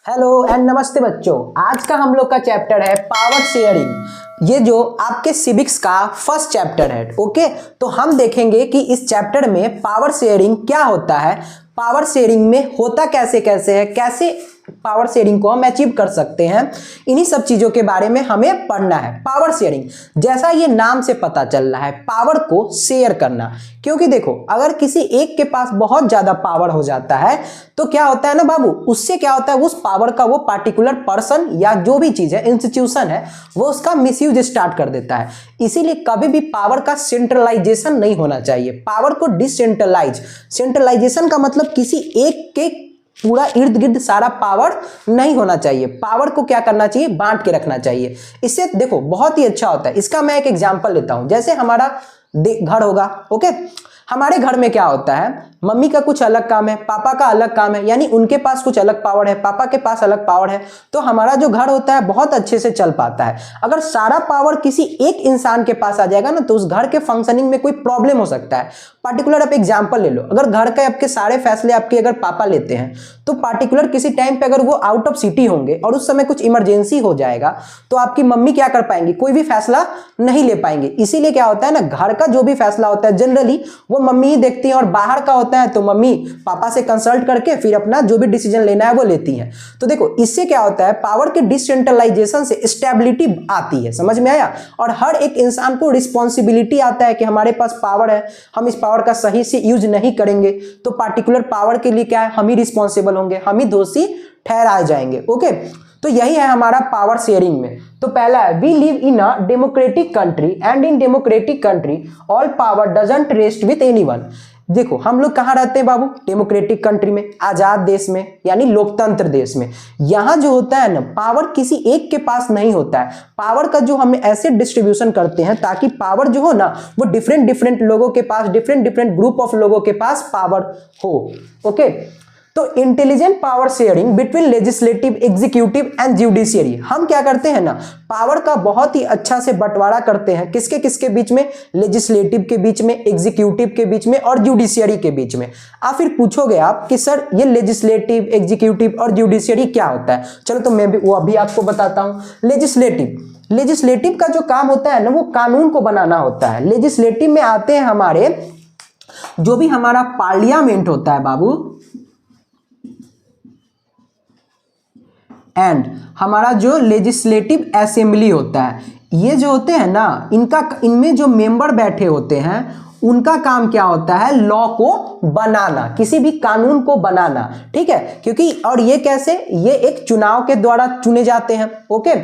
Hello and नमस्ते बच्चों। आज का हम लोग का चैप्टर है पावर शेयरिंग। ये जो आपके सिविक्स का फर्स्ट चैप्टर है। ओके, तो हम देखेंगे कि इस चैप्टर में पावर शेयरिंग क्या होता है, पावर शेयरिंग में होता कैसे कैसे है, कैसे पावर शेयरिंग को हम अचीव कर सकते हैं। इन्हीं सब चीजों के बारे में हमें पढ़ना है। पावर शेयरिंग जैसा ये नाम से पता चल रहा है, पावर को शेयर करना। क्योंकि देखो, अगर किसी एक के पास बहुत ज्यादा पावर हो जाता है तो क्या होता है ना बाबू, उससे क्या होता है, उस पावर का वो पार्टिकुलर पर्सन या जो भी चीज है, इंस्टीट्यूशन है, वो उसका मिसयूज स्टार्ट कर देता है। इसीलिए कभी भी पावर का सेंट्रलाइजेशन नहीं होना चाहिए। पावर को डिसेंट्रलाइज, सेंट्रलाइजेशन का मतलब किसी एक के पूरा इर्द गिर्द सारा पावर नहीं होना चाहिए। पावर को क्या करना चाहिए, बांट के रखना चाहिए। इससे देखो बहुत ही अच्छा होता है। इसका मैं एक एग्जांपल लेता हूं। जैसे हमारा घर होगा, ओके, हमारे घर में क्या होता है, मम्मी का कुछ अलग काम है, पापा का अलग काम है, यानी उनके पास कुछ अलग पावर है, पापा के पास अलग पावर है, तो हमारा जो घर होता है बहुत अच्छे से चल पाता है। अगर सारा पावर किसी एक इंसान के पास आ जाएगा ना, तो उस घर के फंक्शनिंग में कोई प्रॉब्लम हो सकता है। पार्टिकुलर आप एग्जांपल ले लो, अगर घर के आपके सारे फैसले आपके अगर पापा लेते हैं, तो पार्टिकुलर किसी टाइम पे अगर वो आउट ऑफ सिटी होंगे और उस समय कुछ इमरजेंसी हो जाएगा, तो आपकी मम्मी क्या कर पाएंगी, कोई भी फैसला नहीं ले पाएंगे। इसीलिए क्या होता है ना, घर का जो भी फैसला होता है जनरली वो मम्मी ही देखती है, और बाहर का होता है तो मम्मी पापा से कंसल्ट करके फिर अपना जो भी डिसीजन लेना है वो लेती हैं। तो देखो इससे क्या होता है, पावर के डिसेंट्रलाइजेशन से स्टेबिलिटी आती है। समझ में आया? और हर एक इंसान को रिस्पॉन्सिबिलिटी आता है कि हमारे पास पावर है, हम इस पावर का सही से यूज नहीं करेंगे तो पार्टिकुलर पावर के लिए क्या है, हम ही रिस्पॉन्सिबल होंगे, हम ही दोषी ठहराए जाएंगे। ओके, तो यही है हमारा पावर शेयरिंग में। तो पहला है, we live in a democratic country and in democratic country all power doesn't rest with anyone. देखो हम लोग कहाँ रहते हैं बाबू, डेमोक्रेटिक कंट्री में, आजाद देश में, यानी लोकतंत्र देश में। यहां जो होता है ना, पावर किसी एक के पास नहीं होता है। पावर का जो हम ऐसे डिस्ट्रीब्यूशन करते हैं ताकि पावर जो हो ना, वो डिफरेंट डिफरेंट लोगों के पास, डिफरेंट डिफरेंट ग्रुप ऑफ लोगों के पास पावर हो। ओके, तो intelligent power sharing between legislative, executive and judiciary. हम क्या करते हैं ना, पावर का बहुत ही अच्छा से बंटवारा करते हैं। किसके किसके बीच में, लेजिस्लेटिव के बीच में, एग्जीक्यूटिव के बीच में और जुडिशियरी के बीच में। आप फिर पूछोगे आप कि सर ये लेजिस्लेटिव, एग्जीक्यूटिव और जुडिशियरी क्या होता है। चलो तो मैं भी वो अभी आपको बताता हूं। लेजिस्लेटिव का जो काम होता है ना, वो कानून को बनाना होता है। लेजिस्लेटिव में आते हैं हमारे जो भी हमारा पार्लियामेंट होता है बाबू, एंड हमारा जो लेजिस्लेटिव असेंबली होता है, ये जो होते हैं ना, इनमें जो मेंबर बैठे होते हैं, उनका काम क्या होता है, लॉ को बनाना, किसी भी कानून को बनाना। ठीक है, क्योंकि और ये कैसे, ये एक चुनाव के द्वारा चुने जाते हैं। ओके,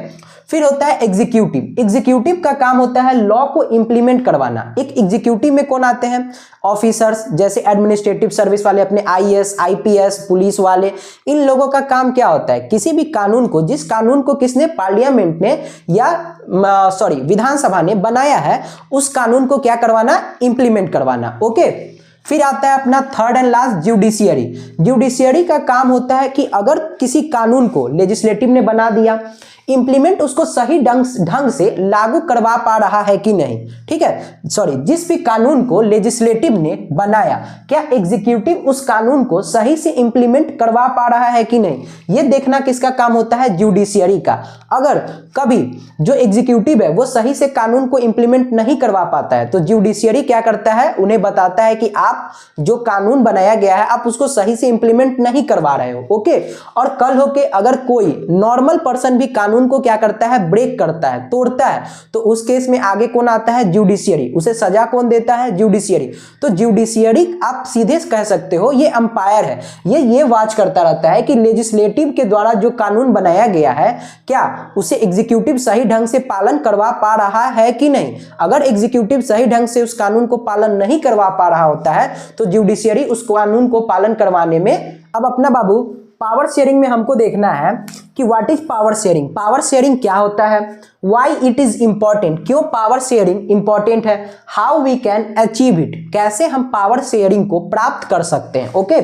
फिर होता है एग्जीक्यूटिव का काम होता है लॉ को इंप्लीमेंट करवाना। एक एग्जीक्यूटिव में कौन आते हैं, ऑफिसर्स, जैसे एडमिनिस्ट्रेटिव सर्विस वाले, अपने आईएएस, आईपीएस, पुलिस वाले। इन लोगों का काम क्या होता है, किसी भी कानून को, जिस कानून को किसने, पार्लियामेंट ने या विधानसभा ने बनाया है, उस कानून को क्या करवाना, इंप्लीमेंट करवाना। ओके, फिर आता है अपना थर्ड एंड लास्ट, जुडिशियरी का काम होता है कि अगर किसी कानून को लेजिस्लेटिव ने बना दिया, इंप्लीमेंट उसको सही ढंग से लागू करवा पा रहा है कि नहीं। ठीक है, जिस भी कानून को लेजिस्लेटिव ने बनाया, क्या एग्जीक्यूटिव उस कानून को सही से इंप्लीमेंट करवा पा रहा है कि नहीं, ये देखना किसका काम होता है, जुडिशियरी का। अगर कभी जो एग्जीक्यूटिव है वो सही से कानून को इंप्लीमेंट नहीं करवा पाता है, तो जुडिशियरी क्या करता है, उन्हें बताता है कि आप जो कानून बनाया गया है, आप उसको सही से इंप्लीमेंट नहीं करवा रहे हो। ओके, और कल होके अगर कोई नॉर्मल पर्सन भी कानून को क्या करता है, ब्रेक करता है, तोड़ता है, तो उस केस में आगे कौन आता है, जुडिशियरी। उसे सजा कौन देता है, जुडिशियरी। तो जुडिशियरी आप सीधे कह सकते हो ये अंपायर है, ये वॉच करता रहता है कि लेजिस्लेटिव के द्वारा जो कानून बनाया गया है, क्या उसे एग्जीक्यूटिव सही ढंग से पालन करवा पा रहा है कि नहीं। अगर एग्जीक्यूटिव सही ढंग से उस कानून को पालन नहीं करवा पा रहा होता है, तो जुडिशियरी उस कानून को पालन करवाने में। अब अपना बाबू पावर शेयरिंग में हमको देखना है कि what is power sharing, power sharing क्या होता है, व्हाई इट इज इंपॉर्टेंट, क्यों पावर शेयरिंग इंपॉर्टेंट है, how we can achieve it, कैसे हम पावर शेयरिंग को प्राप्त कर सकते हैं। Okay,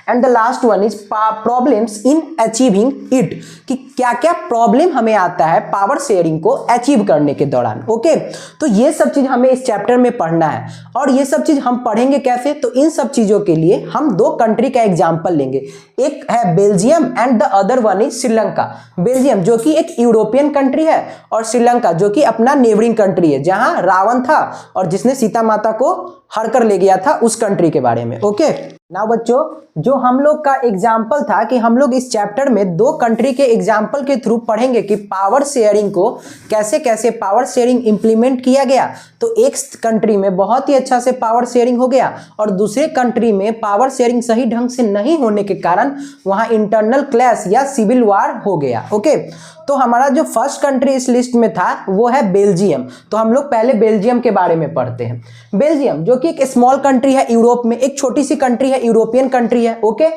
and the last one is problems in achieving it, कि क्या क्या प्रॉब्लम हमें आता है पावर शेयरिंग को अचीव करने के दौरान। ओके, तो ये सब चीज हमें इस चैप्टर में पढ़ना है। और ये सब चीज हम पढ़ेंगे कैसे, तो इन सब चीजों के लिए हम दो कंट्री का एग्जांपल लेंगे। एक है Belgium and the other one is Sri Lanka. Belgium जो कि एक यूरोपियन कंट्री है, और श्रीलंका जो कि अपना नेबरिंग कंट्री है, जहां रावण था और जिसने सीता माता को हर कर ले गया था, उस कंट्री के बारे में। ओके, नाउ बच्चों, जो हम लोग का एग्जाम्पल था कि हम लोग इस चैप्टर में दो कंट्री के एग्जाम्पल के थ्रू पढ़ेंगे कि पावर शेयरिंग को कैसे कैसे पावर शेयरिंग इंप्लीमेंट किया गया। तो एक कंट्री में बहुत ही अच्छा से पावर शेयरिंग हो गया, और दूसरे कंट्री में पावर शेयरिंग सही ढंग से नहीं होने के कारण वहां इंटरनल क्लैश या सिविल वार हो गया। ओके, तो हमारा जो फर्स्ट कंट्री इस लिस्ट में था वो है बेल्जियम। तो हम लोग पहले बेल्जियम के बारे में पढ़ते हैं। बेल्जियम जो कि एक स्मॉल कंट्री है यूरोप में, एक छोटी सी कंट्री है, यूरोपियन कंट्री है। Okay,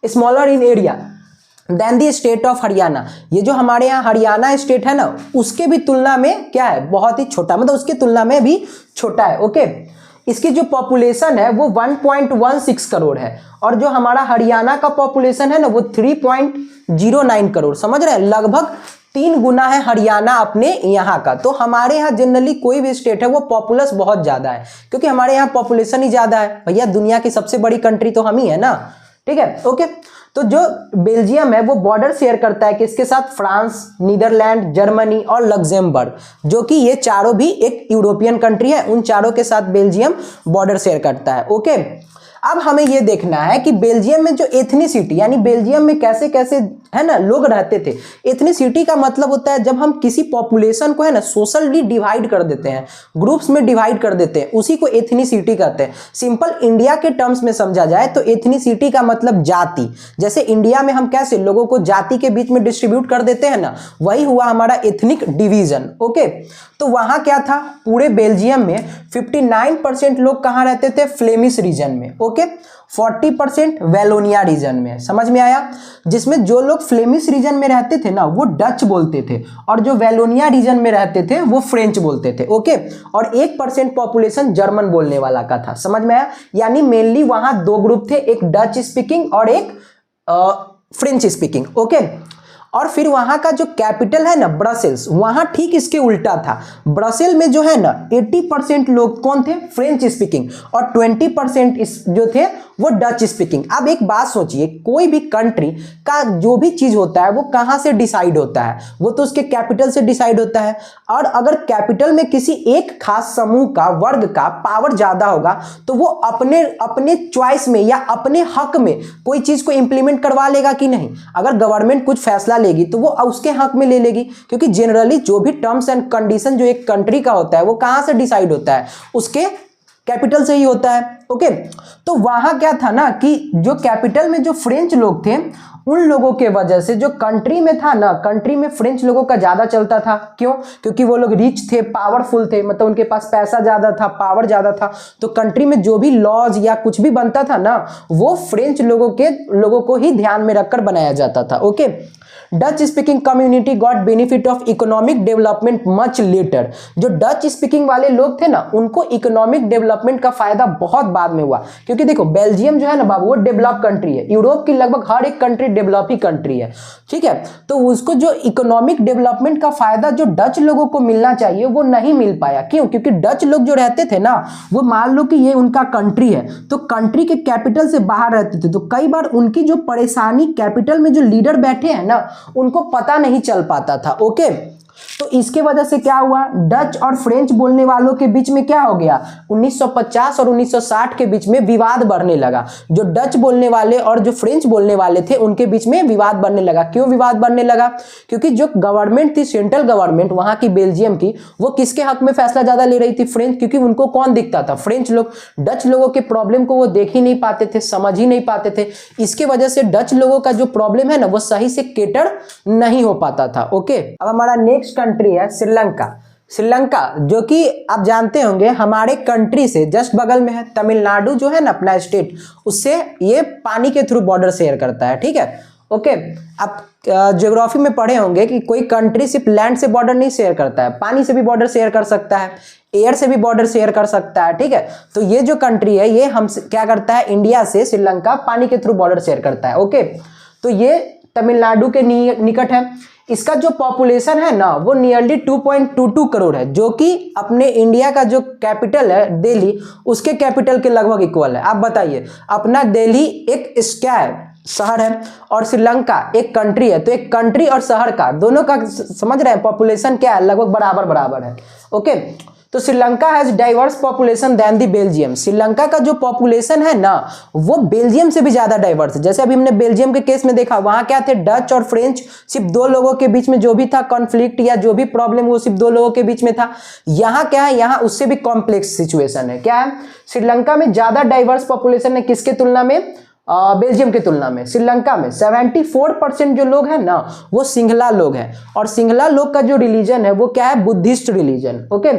smaller in area than the state of Haryana. ये जो हमारे यहाँ हरियाणा स्टेट है ना, उसके भी तुलना में क्या है, बहुत ही छोटा, मतलब उसकी तुलना में भी छोटा है। ओके, इसकी जो पॉपुलेशन है वो 1.16 करोड़ है, और जो हमारा हरियाणा का पॉपुलेशन है ना वो 3.09 करोड़। समझ रहे हैं, लगभग 3 गुना है हरियाणा अपने यहाँ का। तो हमारे यहाँ जनरली कोई भी स्टेट है वो पॉपुलस बहुत ज्यादा है, क्योंकि हमारे यहाँ पॉपुलेशन ही ज्यादा है। भैया दुनिया की सबसे बड़ी कंट्री तो हम ही है ना, ठीक है। ओके, तो जो बेल्जियम है वो बॉर्डर शेयर करता है किसके साथ, फ्रांस, नीदरलैंड, जर्मनी और लग्जमबर्ग, जो कि ये चारों भी एक यूरोपियन कंट्री है। उन चारों के साथ बेल्जियम बॉर्डर शेयर करता है। ओके, अब हमें ये देखना है कि बेल्जियम में जो एथनिसिटी, यानी बेल्जियम में कैसे कैसे है ना लोग रहते थे। एथनिसिटी का मतलब होता है जब हम किसी पॉपुलेशन को है ना सोशली डिवाइड कर देते हैं, ग्रुप्स में डिवाइड कर देते हैं, उसी को एथनिसिटी कहते हैं। सिंपल इंडिया के टर्म्स में समझा जाए तो एथनिसिटी का मतलब जाति। जैसे इंडिया में हम कैसे लोगों को जाति के बीच में डिस्ट्रीब्यूट कर देते हैं ना, वही हुआ हमारा एथनिक डिवीजन। ओके, तो वहां क्या था, पूरे बेल्जियम में 59% लोग कहां रहते थे, फ्लेमिश रीजन में। ओके, 40% वेलोनिया रीजन में। समझ में आया, जिसमें जो लोग फ्लेमिश रीजन में रहते थे ना वो डच बोलते थे, और जो वेलोनिया रीजन में रहते थे वो फ्रेंच बोलते थे। ओके, और 1% पॉपुलेशन जर्मन बोलने वाला का था। समझ में आया, यानी मेनली वहां 2 ग्रुप थे, एक डच स्पीकिंग और एक फ्रेंच स्पीकिंग। ओके, और फिर वहां का जो कैपिटल है ना ब्रसेल्स, वहां ठीक इसके उल्टा था। ब्रसेल में जो है ना 80% लोग कौन थे, फ्रेंच स्पीकिंग, और 20% जो थे वो डच स्पीकिंग। अब एक बात सोचिए, कोई भी कंट्री का जो भी चीज होता है वो कहां से डिसाइड होता है, वो तो उसके कैपिटल से डिसाइड होता है। और अगर कैपिटल में किसी एक खास समूह का, वर्ग का पावर ज्यादा होगा तो वो अपने अपने चॉइस में या अपने हक में कोई चीज को इंप्लीमेंट करवा लेगा कि नहीं। अगर गवर्नमेंट कुछ फैसला लेगी तो वो उसके हक में ले लेगी, क्योंकि जनरली जो भी टर्म्स एंड कंडीशन जो एक कंट्री का होता है वो कहां से डिसाइड होता है, उसके कैपिटल से ही होता है। ओके, तो वहां क्या था ना कि जो कैपिटल में जो फ्रेंच लोग थे, उन लोगों के वजह से जो कंट्री में था ना, कंट्री में फ्रेंच लोगों का ज्यादा चलता था। क्यों, क्योंकि वो लोग रिच थे, पावरफुल थे, मतलब उनके पास पैसा ज्यादा था, पावर ज्यादा था। तो कंट्री में जो भी लॉज या कुछ भी बनता था ना, वो फ्रेंच लोगों को ही ध्यान में रखकर बनाया जाता था। Okay, Dutch speaking community got benefit of economic development much later. जो डच स्पीकिंग वाले लोग थे ना, उनको इकोनॉमिक डेवलपमेंट का फायदा बहुत बाद में हुआ, क्योंकि देखो बेल्जियम जो है ना बाबू, वो डेवलप कंट्री है, यूरोप की लगभग हर एक कंट्री डेवलप ही कंट्री है, ठीक है। तो उसको जो इकोनॉमिक डेवलपमेंट का फायदा जो डच लोगों को मिलना चाहिए वो नहीं मिल पाया। क्यों, क्योंकि डच लोग जो रहते थे ना, वो मान लो कि ये उनका कंट्री है, तो कंट्री के कैपिटल से बाहर रहते थे, तो कई बार उनकी जो परेशानी कैपिटल में जो लीडर बैठे हैं ना, उनको पता नहीं चल पाता था। ओके, तो इसके वजह से क्या हुआ, डच और फ्रेंच बोलने वालों के बीच में क्या हो गया, 1950 और 1960 के बीच में विवाद बढ़ने लगा। जो डच बोलने वाले और जो फ्रेंच बोलने वाले थे उनके बीच में विवाद बढ़ने लगा। क्यों विवाद बढ़ने लगा, क्योंकि जो गवर्नमेंट थी, सेंट्रल गवर्नमेंट वहां की बेल्जियम की, वो किसके हक में फैसला ज्यादा ले रही थी, फ्रेंच, क्योंकि उनको कौन दिखता था, फ्रेंच लोग। डच लोगों के प्रॉब्लम को वो देख ही नहीं पाते थे, समझ ही नहीं पाते थे। इसके वजह से डच लोगों का जो प्रॉब्लम है ना वो सही से केटर नहीं हो पाता था। ओके, अब हमारा नेक्स्ट कंट्री है श्रीलंका। श्रीलंका जो कि आप जानते होंगे हमारे कंट्री से जस्ट बगल में है। तमिलनाडु जो है ना अपना स्टेट, उससे ये पानी के थ्रू बॉर्डर शेयर करता है, ठीक है। ओके, आप ज्योग्राफी में पढ़े होंगे कि कोई कंट्री सिर्फ लैंड से बॉर्डर नहीं शेयर करता है, पानी से भी बॉर्डर शेयर कर सकता है, एयर से भी बॉर्डर शेयर कर सकता है। ठीक है, तो ये जो कंट्री है ये हम क्या करता है, इंडिया से श्रीलंका पानी के थ्रू बॉर्डर शेयर करता है। ओके, तो ये तमिलनाडु के निकट है। इसका जो पॉपुलेशन है ना वो नियरली 2.22 करोड़ है, जो कि अपने इंडिया का जो कैपिटल है दिल्ली, उसके कैपिटल के लगभग इक्वल है। आप बताइए, अपना दिल्ली एक शहर है और श्रीलंका एक कंट्री है, तो एक कंट्री और शहर का दोनों का समझ रहे हैं पॉपुलेशन क्या है, लगभग बराबर बराबर है। ओके, तो Sri Lanka has diverse population than the Belgium. Sri Lanka का जो पॉपुलेशन है ना वो बेल्जियम से भी ज्यादा डाइवर्स है। जैसे अभी हमने बेल्जियम के केस में देखा, वहां क्या थे, डच और फ्रेंच, सिर्फ दो लोगों के बीच में जो भी था कॉन्फ्लिक्ट या जो भी प्रॉब्लम वो सिर्फ दो लोगों के बीच में था। यहाँ क्या है, यहाँ उससे भी कॉम्प्लेक्स सिचुएशन है। क्या है, श्रीलंका में ज्यादा डाइवर्स पॉपुलेशन है, किसके तुलना में, बेल्जियम की तुलना में। श्रीलंका में 74% जो लोग हैं ना वो सिंहला लोग हैं, और सिंहला लोग का जो रिलीजन है वो क्या है, बुद्धिस्ट रिलीजन। ओके,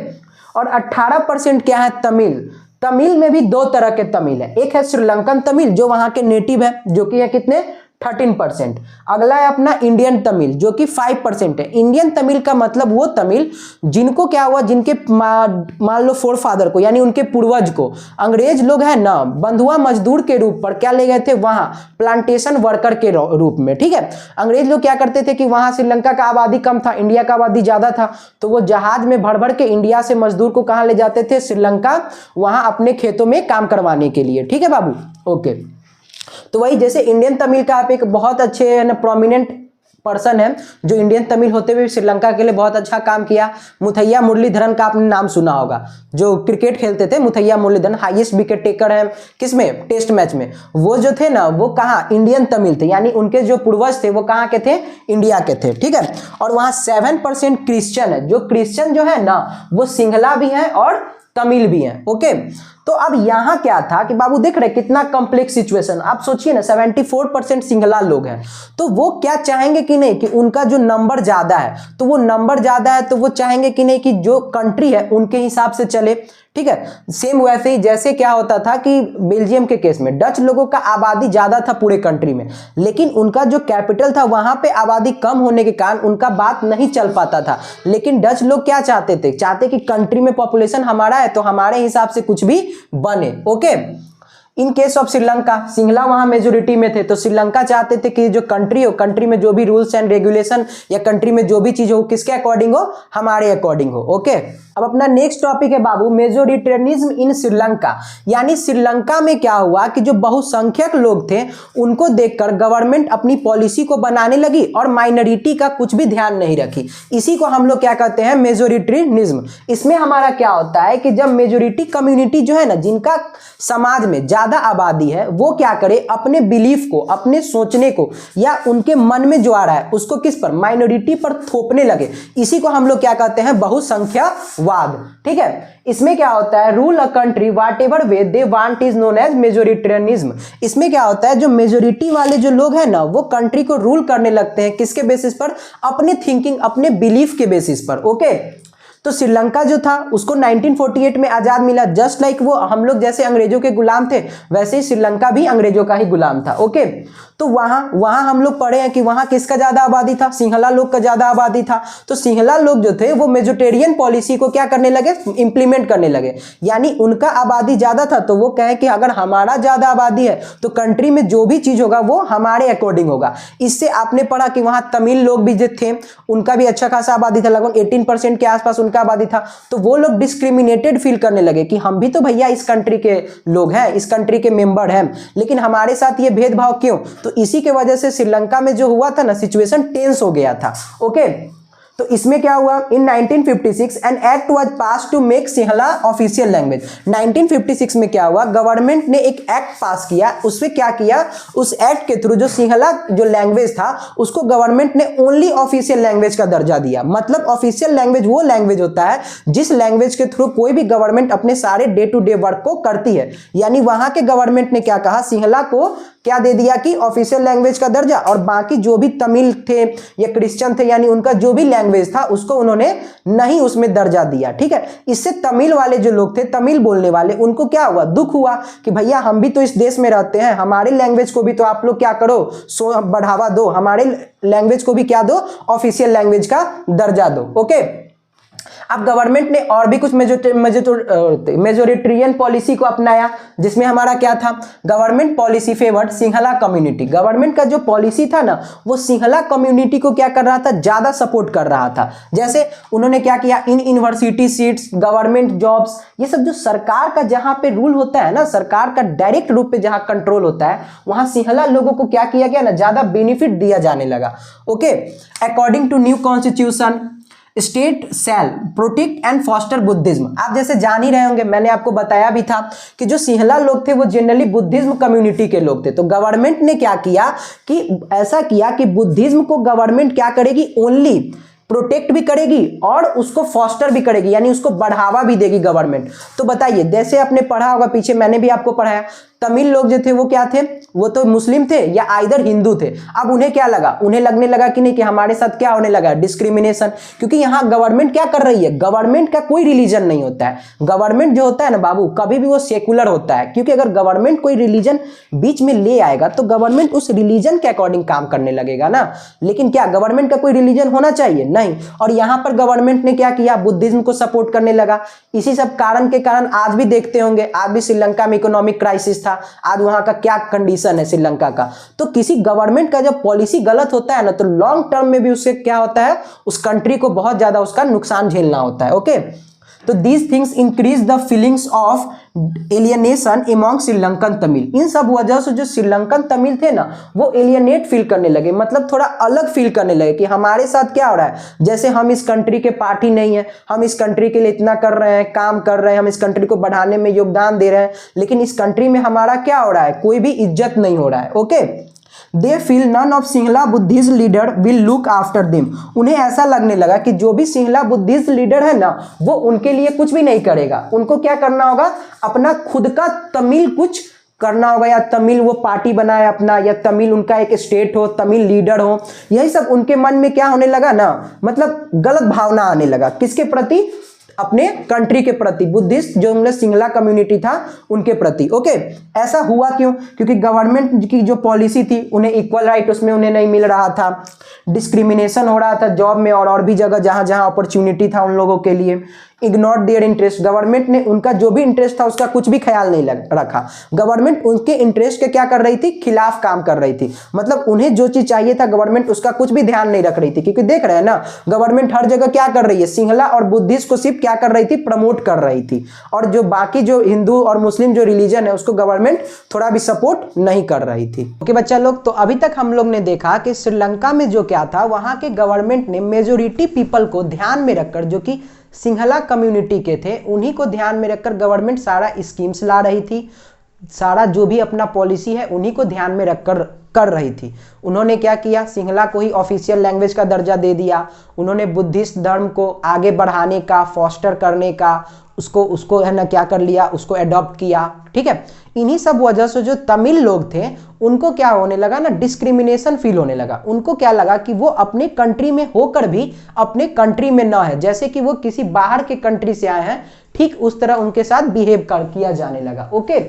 और 18% क्या है, तमिल। तमिल में भी दो तरह के तमिल है, एक है श्रीलंकन तमिल जो वहां के नेटिव है, जो कि है कितने, 13%। अगला है अपना इंडियन तमिल जो कि 5% है। इंडियन तमिल का मतलब वो तमिल जिनको क्या हुआ, जिनके मान लो फोर फादर को यानी उनके पूर्वज को अंग्रेज लोग हैं ना बंधुआ मजदूर के रूप पर क्या ले गए थे, वहां प्लांटेशन वर्कर के रूप में। ठीक है, अंग्रेज लोग क्या करते थे कि वहां श्रीलंका का आबादी कम था, इंडिया का आबादी ज्यादा था, तो वो जहाज में भर भर के इंडिया से मजदूर को कहां ले जाते थे, श्रीलंका, वहां अपने खेतों में काम करवाने के लिए। ठीक है बाबू, ओके। तो वही जैसे इंडियन तमिल का आप एक बहुत अच्छे प्रोमिनेंट पर्सन है जो इंडियन तमिल होते हुए श्रीलंका के लिए बहुत अच्छा काम किया, मुथैया मुरलीधरन का आपने नाम सुना होगा, जो क्रिकेट खेलते थे। Muttiah Muralitharan highest wicket taker है किसमें, टेस्ट मैच में। वो जो थे ना वो कहाँ, इंडियन तमिल थे, यानी उनके जो पूर्वज थे वो कहाँ के थे, इंडिया के थे। ठीक है, और वहाँ 7% क्रिश्चियन है, जो क्रिश्चियन जो है ना वो सिंहला भी है और तमिल भी है। ओके, तो अब यहां क्या था कि बाबू देख रहे कितना कॉम्प्लेक्स सिचुएशन। आप सोचिए ना 74% सिंहला लोग हैं, तो वो क्या चाहेंगे कि नहीं कि उनका जो नंबर ज्यादा है, तो वो नंबर ज्यादा है तो वो चाहेंगे कि नहीं कि जो कंट्री है उनके हिसाब से चले। ठीक है, सेम वैसे ही जैसे क्या होता था कि बेल्जियम के केस में डच लोगों का आबादी ज्यादा था पूरे कंट्री में, लेकिन उनका जो कैपिटल था वहां पे आबादी कम होने के कारण उनका बात नहीं चल पाता था। लेकिन डच लोग क्या चाहते थे, चाहते कि कंट्री में पॉपुलेशन हमारा है तो हमारे हिसाब से कुछ भी बने। Okay, in case of Sri Lanka, Sinhala वहां मेजोरिटी में थे, तो श्रीलंका चाहते थे कि जो कंट्री हो, कंट्री में जो भी रूल्स एंड रेगुलेशन या कंट्री में जो भी चीज हो किसके अकॉर्डिंग हो, हमारे अकॉर्डिंग हो। ओके, अब अपना नेक्स्ट टॉपिक है बाबू मेजोरिटेरियनिज्म इन श्रीलंका। यानी श्रीलंका में क्या हुआ कि जो बहुसंख्यक लोग थे उनको देखकर गवर्नमेंट अपनी पॉलिसी को बनाने लगी और माइनॉरिटी का कुछ भी ध्यान नहीं रखी। इसी को हम लोग क्या कहते हैं, मेजोरिटेरियनिज्म। इसमें हमारा क्या होता है कि जब मेजोरिटी कम्युनिटी जो है ना, जिनका समाज में ज्यादा आबादी है, वो क्या करे, अपने बिलीफ को, अपने सोचने को या उनके मन में जो आ रहा है उसको किस पर, माइनॉरिटी पर थोपने लगे। इसी को हम लोग क्या कहते हैं, बहुसंख्यवाद। ठीक है, इसमें क्या होता है, rule a country whatever way they want is known as majoritarianism. इसमें क्या होता है, जो मेजोरिटी वाले जो लोग हैं ना वो कंट्री को रूल करने लगते हैं, किसके बेसिस पर, अपने थिंकिंग, अपने बिलीफ के बेसिस पर। ओके, तो श्रीलंका जो था उसको 1948 में आजाद मिला, जस्ट लाइक वो हम लोग जैसे अंग्रेजों के गुलाम थे वैसे ही श्रीलंका भी अंग्रेजों का ही गुलाम था। ओके, तो वहां हम लोग पढ़े हैं कि वहां किसका ज्यादा आबादी था, सिंहला लोग का ज्यादा आबादी था। तो सिंहला लोग जो थे वो मेजोरिटेरियन पॉलिसी को क्या करने लगे, इंप्लीमेंट करने लगे। यानी उनका आबादी ज्यादा था तो वो कहे कि अगर हमारा ज्यादा आबादी है तो कंट्री में जो भी चीज होगा वो हमारे अकॉर्डिंग होगा। इससे आपने पढ़ा कि वहां तमिल लोग भी जो थे उनका भी अच्छा खासा आबादी था, लगभग 18% के आसपास उनका आबादी था। तो वो लोग डिस्क्रिमिनेटेड फील करने लगे कि हम भी तो भैया इस कंट्री के लोग हैं, इस कंट्री के मेंबर हैं, लेकिन हमारे साथ ये भेदभाव क्यों। तो इसी के वजह से श्रीलंका में जो हुआ था ना, सिचुएशन टेंस हो गया था। ओके, तो इसमें क्या हुआ, in 1956 an act was passed to make Sinhala official language. 1956 में क्या हुआ, गवर्नमेंट ने एक एक्ट पास किया, उसमें क्या किया, उस एक्ट के थ्रू जो सिंहला जो लैंग्वेज था उसको गवर्नमेंट ने ओनली ऑफिशियल लैंग्वेज का दर्जा दिया। मतलब ऑफिशियल लैंग्वेज वो लैंग्वेज होता है जिस लैंग्वेज के थ्रू कोई भी गवर्नमेंट अपने सारे डे टू डे वर्क को करती है। यानी वहां के गवर्नमेंट ने क्या कहा, सिंहला को क्या दे दिया कि ऑफिशियल लैंग्वेज का दर्जा, और बाकी जो भी तमिल थे या क्रिश्चियन थे यानी उनका जो भी लैंग्वेज था उसको उन्होंने नहीं उसमें दर्जा दिया। ठीक है, इससे तमिल वाले जो लोग थे, तमिल बोलने वाले, उनको क्या हुआ, दुख हुआ कि भैया हम भी तो इस देश में रहते हैं, हमारे लैंग्वेज को भी तो आप लोग क्या करो, बढ़ावा दो, हमारे लैंग्वेज को भी क्या दो, ऑफिशियल लैंग्वेज का दर्जा दो। ओके, अब गवर्नमेंट ने और भी कुछ मेजोरिटेरियन पॉलिसी को अपनाया, जिसमें हमारा क्या था, government policy favoured Sinhala community. Government का जो पॉलिसी था ना वो सिंहला कम्युनिटी को क्या कर रहा था, ज्यादा सपोर्ट कर रहा था। जैसे उन्होंने क्या किया, in university seats, government jobs, ये सब जो सरकार का जहां पे रूल होता है ना, सरकार का डायरेक्ट रूप पे जहां कंट्रोल होता है, वहां सिंहला लोगों को क्या किया गया ना, ज्यादा बेनिफिट दिया जाने लगा। Okay, according to new constitution state shall protect and foster Buddhism. आप जैसे जान ही रहे होंगे, मैंने आपको बताया भी था कि जो सिंहला लोग थे वो जनरली बुद्धिज्म कम्युनिटी के लोग थे। तो गवर्नमेंट ने क्या किया कि ऐसा किया कि बुद्धिज्म को गवर्नमेंट क्या करेगी, ओनली प्रोटेक्ट भी करेगी और उसको फॉस्टर भी करेगी, यानी उसको बढ़ावा भी देगी गवर्नमेंट। तो बताइए, जैसे आपने पढ़ा होगा पीछे, मैंने भी आपको पढ़ाया, तमिल लोग जो थे वो क्या थे, वो तो मुस्लिम थे या आइदर हिंदू थे। अब उन्हें क्या लगा, उन्हें लगने लगा कि नहीं कि हमारे साथ क्या होने लगा, डिस्क्रिमिनेशन, क्योंकि यहाँ गवर्नमेंट क्या कर रही है, गवर्नमेंट का कोई रिलीजन नहीं होता है। गवर्नमेंट जो होता है ना बाबू, कभी भी वो सेकुलर होता है, क्योंकि अगर गवर्नमेंट कोई रिलीजन बीच में ले आएगा तो गवर्नमेंट उस रिलीजन के अकॉर्डिंग काम करने लगेगा ना। लेकिन क्या गवर्नमेंट का कोई रिलीजन होना चाहिए, नहीं। और यहाँ पर गवर्नमेंट ने क्या किया, बुद्धिज्म को सपोर्ट करने लगा। इसी सब कारण के कारण आज भी देखते होंगे, आज भी श्रीलंका में इकोनॉमिक क्राइसिस था, आज वहां का क्या कंडीशन है श्रीलंका का। तो किसी गवर्नमेंट का जब पॉलिसी गलत होता है ना, तो लॉन्ग टर्म में भी उससे क्या होता है, उस कंट्री को बहुत ज्यादा उसका नुकसान झेलना होता है। ओके, तो these things increase the feelings of alienation among Sri Lankan Tamil. इन सब वजह से जो श्रीलंकन तमिल थे ना वो एलियनेट फील करने लगे, मतलब थोड़ा अलग फील करने लगे कि हमारे साथ क्या हो रहा है, जैसे हम इस कंट्री के पार्टी नहीं है, हम इस कंट्री के लिए इतना कर रहे हैं, काम कर रहे हैं, हम इस कंट्री को बढ़ाने में योगदान दे रहे हैं, लेकिन इस कंट्री में हमारा क्या हो रहा है, कोई भी इज्जत नहीं हो रहा है। Okay, they feel none of Sinhala Buddhist leader will look after them. उन्हें ऐसा लगने लगा कि जो भी सिंहला बुद्धिस्ट लीडर है ना वो उनके लिए कुछ भी नहीं करेगा, उनको क्या करना होगा, अपना खुद का तमिल कुछ करना होगा, या तमिल वो पार्टी बनाए अपना, या तमिल उनका एक स्टेट हो, तमिल लीडर हो। यही सब उनके मन में क्या होने लगा ना, मतलब गलत भावना आने लगा, किसके प्रति, अपने कंट्री के प्रति, बुद्धिस्ट जो उनके सिंहला कम्युनिटी था उनके प्रति। ओके, ऐसा हुआ क्यों, क्योंकि गवर्नमेंट की जो पॉलिसी थी उन्हें इक्वल राइट उसमें उन्हें नहीं मिल रहा था, डिस्क्रिमिनेशन हो रहा था जॉब में और भी जगह जहां जहां अपॉर्चुनिटी था उन लोगों के लिए। इग्नोर देयर इंटरेस्ट, गवर्नमेंट ने उनका जो भी इंटरेस्ट था उसका कुछ भी ख्याल नहीं रखा। गवर्नमेंट उनके इंटरेस्ट के क्या कर रही थी, खिलाफ काम कर रही थी, मतलब उन्हें जो चीज चाहिए था गवर्नमेंट उसका कुछ भी ध्यान नहीं रख रही थी। क्योंकि देख रहे हैं ना, गवर्नमेंट हर जगह क्या कर रही है, सिंहला और बुद्धिस्ट को सिर्फ क्या कर रही थी, प्रमोट कर रही थी, और जो बाकी जो हिंदू और मुस्लिम जो रिलीजन है उसको गवर्नमेंट थोड़ा भी सपोर्ट नहीं कर रही थी। ओके बच्चा लोग, तो अभी तक हम लोग ने देखा कि श्रीलंका में जो क्या था, वहां के गवर्नमेंट ने मेजोरिटी पीपल को ध्यान में रखकर, जो कि सिंहला कम्युनिटी के थे, उन्हीं को ध्यान में रखकर गवर्नमेंट सारा स्कीम्स ला रही थी, सारा जो भी अपना पॉलिसी है उन्हीं को ध्यान में रखकर कर रही थी। उन्होंने क्या किया, सिंहला को ही ऑफिशियल लैंग्वेज का दर्जा दे दिया, उन्होंने बुद्धिस्ट धर्म को आगे बढ़ाने का, फॉस्टर करने का, उसको है ना क्या कर लिया, उसको एडॉप्ट किया। ठीक है, इन्हीं सब वजह से जो तमिल लोग थे उनको क्या होने लगा ना, डिस्क्रिमिनेशन फील होने लगा। उनको क्या लगा कि वो अपने कंट्री में होकर भी अपने कंट्री में ना है, जैसे कि वो किसी बाहर के कंट्री से आए हैं, ठीक उस तरह उनके साथ बिहेव किया जाने लगा। ओके,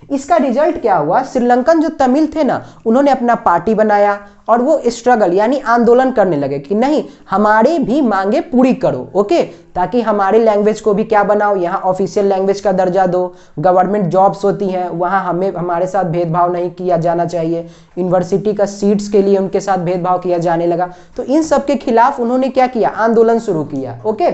इसका रिजल्ट क्या हुआ, श्रीलंकन जो तमिल थे ना उन्होंने अपना पार्टी बनाया और वो स्ट्रगल यानी आंदोलन करने लगे कि नहीं, हमारे भी मांगे पूरी करो। ओके, ताकि हमारे लैंग्वेज को भी क्या बनाओ, यहाँ ऑफिशियल लैंग्वेज का दर्जा दो, गवर्नमेंट जॉब्स होती हैं वहाँ हमारे साथ भेदभाव नहीं किया जाना चाहिए, यूनिवर्सिटी का सीट्स के लिए उनके साथ भेदभाव किया जाने लगा। तो इन सब के खिलाफ उन्होंने क्या किया, आंदोलन शुरू किया। ओके,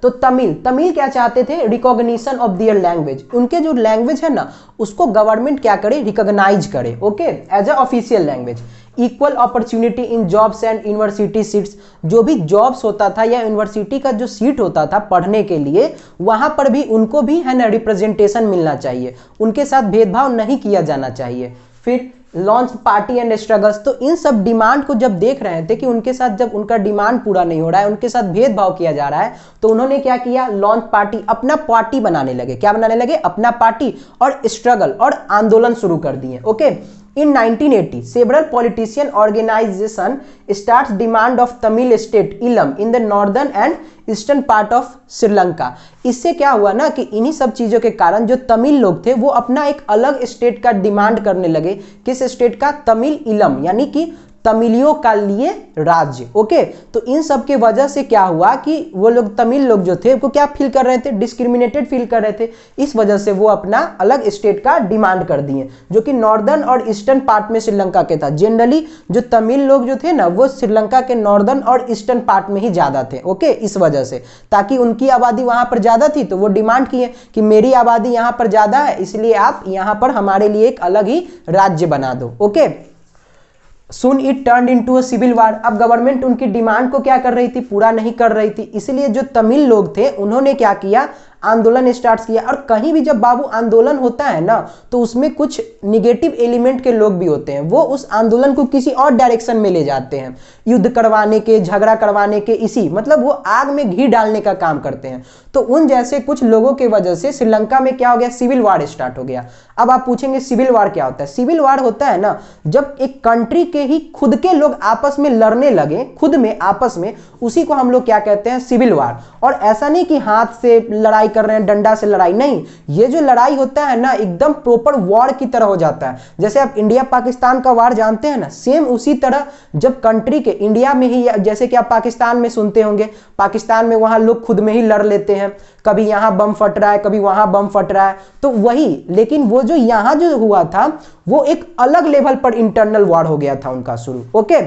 तो तमिल क्या चाहते थे, रिकॉग्निशन ऑफ देयर लैंग्वेज, उनके जो लैंग्वेज है ना उसको गवर्नमेंट क्या करे, रिकॉग्नाइज करे। Okay, as a official language. Equal opportunity in jobs and university seats, जो भी जॉब्स होता था या यूनिवर्सिटी का जो सीट होता था पढ़ने के लिए, वहां पर भी उनको भी है ना रिप्रेजेंटेशन मिलना चाहिए, उनके साथ भेदभाव नहीं किया जाना चाहिए। फिर लॉन्च पार्टी एंड स्ट्रगल्स, तो इन सब डिमांड को जब देख रहे थे कि उनके साथ जब उनका डिमांड पूरा नहीं हो रहा है, उनके साथ भेदभाव किया जा रहा है, तो उन्होंने क्या किया, लॉन्च पार्टी, अपना पार्टी बनाने लगे। क्या बनाने लगे, अपना पार्टी, और स्ट्रगल और आंदोलन शुरू कर दिए। Okay, In 1980, several politician organization starts demand of Tamil state Ilam in the northern and eastern part of Sri Lanka. इससे क्या हुआ ना कि इन्हीं सब चीजों के कारण जो तमिल लोग थे वो अपना एक अलग स्टेट का डिमांड करने लगे। किस स्टेट का? तमिल इलम, यानी कि तमिलियों का लिए राज्य। ओके, तो इन सब के वजह से क्या हुआ कि वो लोग तमिल लोग जो थे वो क्या फील कर रहे थे? डिस्क्रिमिनेटेड फील कर रहे थे। इस वजह से वो अपना अलग स्टेट का डिमांड कर दिए, जो कि नॉर्दर्न और ईस्टर्न पार्ट में श्रीलंका के था। जनरली जो तमिल लोग जो थे ना वो श्रीलंका के नॉर्दर्न और ईस्टर्न पार्ट में ही ज्यादा थे। ओके, इस वजह से ताकि उनकी आबादी वहां पर ज्यादा थी तो वो डिमांड किए कि मेरी आबादी यहां पर ज्यादा है, इसलिए आप यहां पर हमारे लिए एक अलग ही राज्य बना दो। Okay, Soon it turned into a civil war। अब गवर्नमेंट उनकी डिमांड को क्या कर रही थी? पूरा नहीं कर रही थी। इसलिए जो तमिल लोग थे उन्होंने क्या किया? आंदोलन स्टार्ट किया। और कहीं भी जब बाबू आंदोलन होता है ना तो उसमें कुछ निगेटिव एलिमेंट के लोग भी होते हैं, वो उस आंदोलन को किसी और डायरेक्शन में ले जाते हैं, युद्ध करवाने के, झगड़ा करवाने के, इसी मतलब वो आग में घी डालने का काम करते हैं। तो उन जैसे कुछ लोगों की वजह से श्रीलंका में क्या हो गया? सिविल वार स्टार्ट हो गया। अब आप पूछेंगे सिविल वार क्या होता है? सिविल वार होता है ना जब एक कंट्री के ही खुद के लोग आपस में लड़ने लगे, खुद में आपस में, उसी को हम लोग क्या कहते हैं? Civil war. और ऐसा नहीं कि हाथ से लड़ाई कर रहे हैं, डंडा से लड़ाई नहीं, ये जो लड़ाई होता है ना एकदम प्रॉपर वॉर की तरह हो जाता है। जैसे आप इंडिया पाकिस्तान का वार जानते हैं ना, सेम उसी तरह जब कंट्री के इंडिया में ही, जैसे कि आप पाकिस्तान में सुनते होंगे, पाकिस्तान में वहां लोग खुद में ही लड़ लेते हैं, कभी यहां बम फट रहा है, कभी वहां बम फट रहा है, तो वही। लेकिन वो जो यहां जो हुआ था वो एक अलग लेवल पर इंटरनल वॉर हो गया था उनका शुरू। Okay,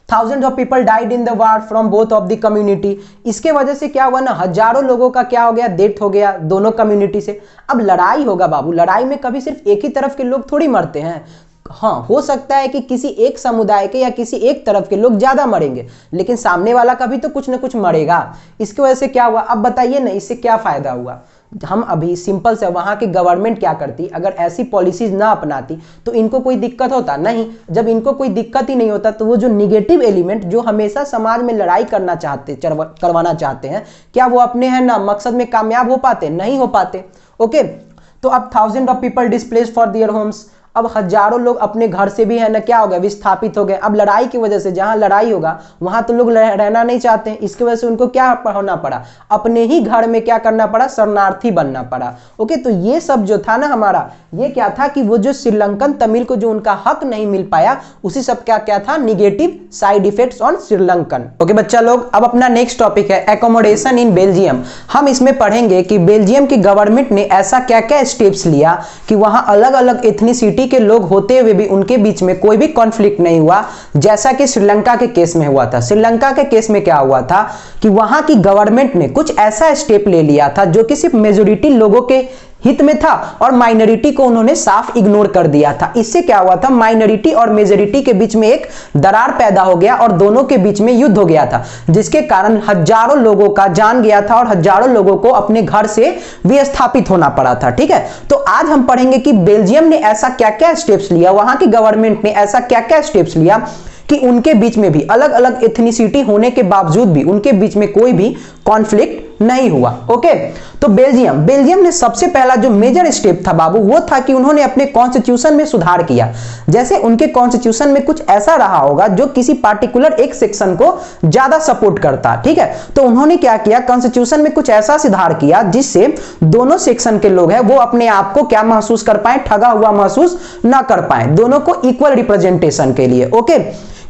thousands of people died in the war from both of the community। इसके वजह से क्या हुआ ना, हजारों लोगों का क्या हो गया? डेथ हो गया दोनों कम्युनिटी से। अब लड़ाई होगा बाबू, लड़ाई में कभी सिर्फ एक ही तरफ के लोग थोड़ी मरते हैं। हाँ, हो सकता है कि किसी एक समुदाय के या किसी एक तरफ के लोग ज्यादा मरेंगे, लेकिन सामने वाला का भी तो कुछ ना कुछ मरेगा। इसकी वजह से क्या हुआ? अब बताइए ना, इससे क्या फायदा हुआ? हम अभी सिंपल से, वहां की गवर्नमेंट क्या करती? अगर ऐसी पॉलिसीज ना अपनाती तो इनको कोई दिक्कत होता? नहीं। जब इनको कोई दिक्कत ही नहीं होता तो वो जो निगेटिव एलिमेंट जो हमेशा समाज में लड़ाई करना चाहते, करवाना चाहते हैं, क्या वो अपने है ना मकसद में कामयाब हो पाते? नहीं हो पाते। ओके, तो अब thousand of people displaced for their homes. अब हजारों लोग अपने घर से भी है ना क्या हो गया? विस्थापित हो गए। अब लड़ाई की वजह से, जहां लड़ाई होगा वहां तो लोग रहना नहीं चाहते हैं, इसकी वजह से उनको क्या होना पड़ा? अपने ही घर में क्या करना पड़ा? शरणार्थी बनना पड़ा। ओके, तो ये सब जो था ना हमारा, ये क्या था कि वो जो श्रीलंकन तमिल को जो उनका हक नहीं मिल पाया, उसी सब का क्या था? Negative side effects on Sri Lankan. Okay बच्चा लोग, अब अपना नेक्स्ट टॉपिक है एकोमोडेशन इन बेल्जियम। हम इसमें पढ़ेंगे कि बेल्जियम की गवर्नमेंट ने ऐसा क्या क्या स्टेप्स लिया कि वहां अलग अलग एथनिसिटी के लोग होते हुए भी उनके बीच में कोई भी कॉन्फ्लिक्ट नहीं हुआ, जैसा कि श्रीलंका के केस में हुआ था। श्रीलंका के केस में क्या हुआ था कि वहां की गवर्नमेंट ने कुछ ऐसा स्टेप ले लिया था जो कि सिर्फ मेजोरिटी लोगों के हित में था और माइनॉरिटी को उन्होंने साफ इग्नोर कर दिया था। इससे क्या हुआ था? माइनॉरिटी और मेजोरिटी के बीच में एक दरार पैदा हो गया और दोनों के बीच में युद्ध हो गया था, जिसके कारण हजारों लोगों का जान गया था और हजारों लोगों को अपने घर से विस्थापित होना पड़ा था। ठीक है, तो आज हम पढ़ेंगे कि बेल्जियम ने ऐसा क्या क्या स्टेप्स लिया, वहां की गवर्नमेंट ने ऐसा क्या क्या स्टेप्स लिया कि उनके बीच में भी अलग अलग एथनिसिटी होने के बावजूद भी उनके बीच में कोई भी कॉन्फ्लिक्ट नहीं हुआ। ओके, तो बेल्जियम ने सबसे पहला जो मेजर स्टेप था बाबू, वो था कि उन्होंने अपने कॉन्स्टिट्यूशन में सुधार किया। जैसे उनके कॉन्स्टिट्यूशन में कुछ ऐसा रहा होगा जो किसी पार्टिकुलर एक सेक्शन को ज्यादा सपोर्ट करता। ठीक है, तो उन्होंने क्या किया? कॉन्स्टिट्यूशन में कुछ ऐसा सुधार किया जिससे दोनों सेक्शन के लोग हैं वो अपने आप को क्या महसूस कर पाए? ठगा हुआ महसूस ना कर पाए, दोनों को इक्वल रिप्रेजेंटेशन के लिए। ओके,